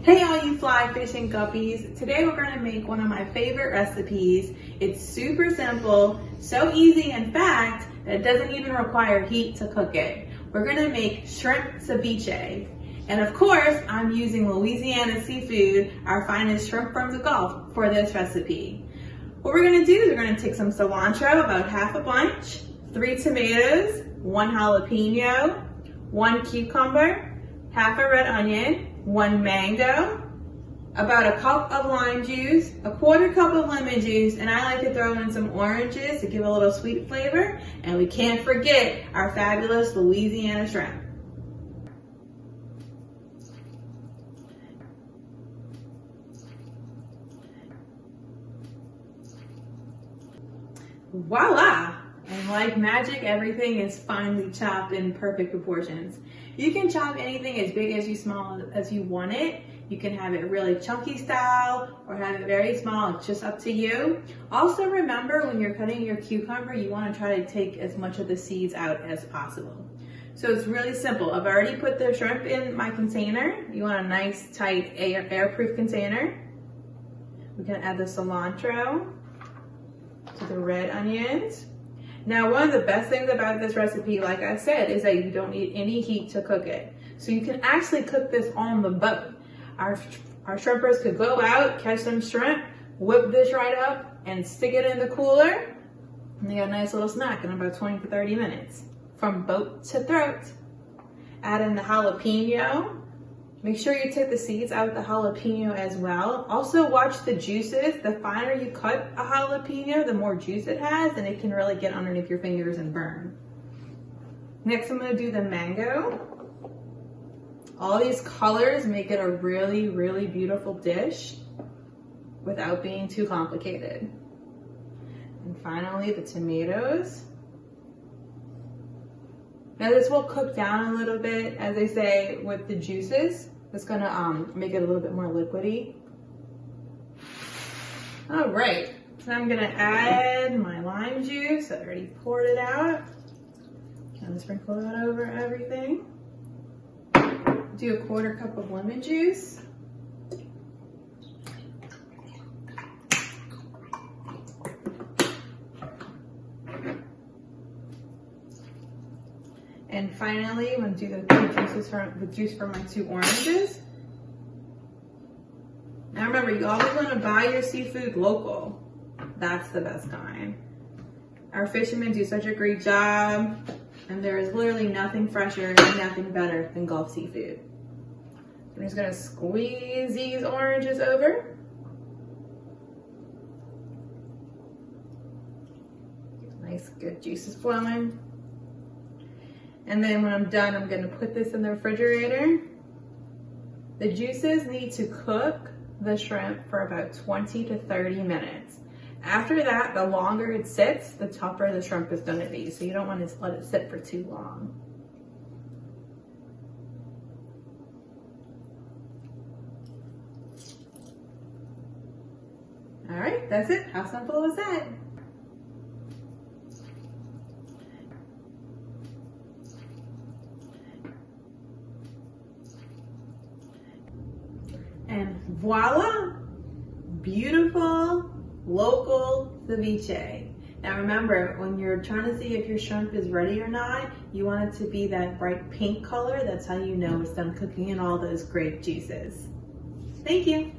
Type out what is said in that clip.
Hey all you fly fishing guppies, today we're going to make one of my favorite recipes. It's super simple, so easy in fact that it doesn't even require heat to cook it. We're going to make shrimp ceviche. And of course, I'm using Louisiana seafood, our finest shrimp from the Gulf, for this recipe. What we're going to do is we're going to take some cilantro, about half a bunch, 3 tomatoes, 1 jalapeno, 1 cucumber, half a red onion, 1 mango, about a cup of lime juice, a 1/4 cup of lemon juice, and I like to throw in some oranges to give a little sweet flavor. And we can't forget our fabulous Louisiana shrimp. Voila! And like magic, everything is finely chopped in perfect proportions. You can chop anything as big as small as you want it. You can have it really chunky style or have it very small. It's just up to you. Also remember, when you're cutting your cucumber, you want to try to take as much of the seeds out as possible. So it's really simple. I've already put the shrimp in my container. You want a nice, tight, airproof container. We're going to add the cilantro to the red onions. Now, one of the best things about this recipe, like I said, is that you don't need any heat to cook it. So you can actually cook this on the boat. Our shrimpers could go out, catch some shrimp, whip this right up, and stick it in the cooler. And they got a nice little snack in about 20 to 30 minutes. From boat to throat. Add in the jalapeno. Make sure you take the seeds out of the jalapeno as well. Also watch the juices. The finer you cut a jalapeno, the more juice it has, and it can really get underneath your fingers and burn. Next, I'm gonna do the mango. All these colors make it a really, really beautiful dish without being too complicated. And finally, the tomatoes. Now this will cook down a little bit, as they say, with the juices. It's gonna make it a little bit more liquidy. All right, so I'm gonna add my lime juice. I already poured it out. Kind of sprinkle that over everything. Do a 1/4 cup of lemon juice. And finally, I'm going to do the juice from my 2 oranges. Now remember, you always want to buy your seafood local. That's the best kind. Our fishermen do such a great job, and there is literally nothing fresher and nothing better than Gulf seafood. I'm just going to squeeze these oranges over. Nice, good juices flowing. And then when I'm done, I'm gonna put this in the refrigerator. The juices need to cook the shrimp for about 20 to 30 minutes. After that, the longer it sits, the tougher the shrimp is gonna be. So you don't wanna let it sit for too long. All right, that's it. How simple was that? And voila, beautiful local ceviche. Now remember, when you're trying to see if your shrimp is ready or not, you want it to be that bright pink color. That's how you know it's done cooking in all those great juices. Thank you.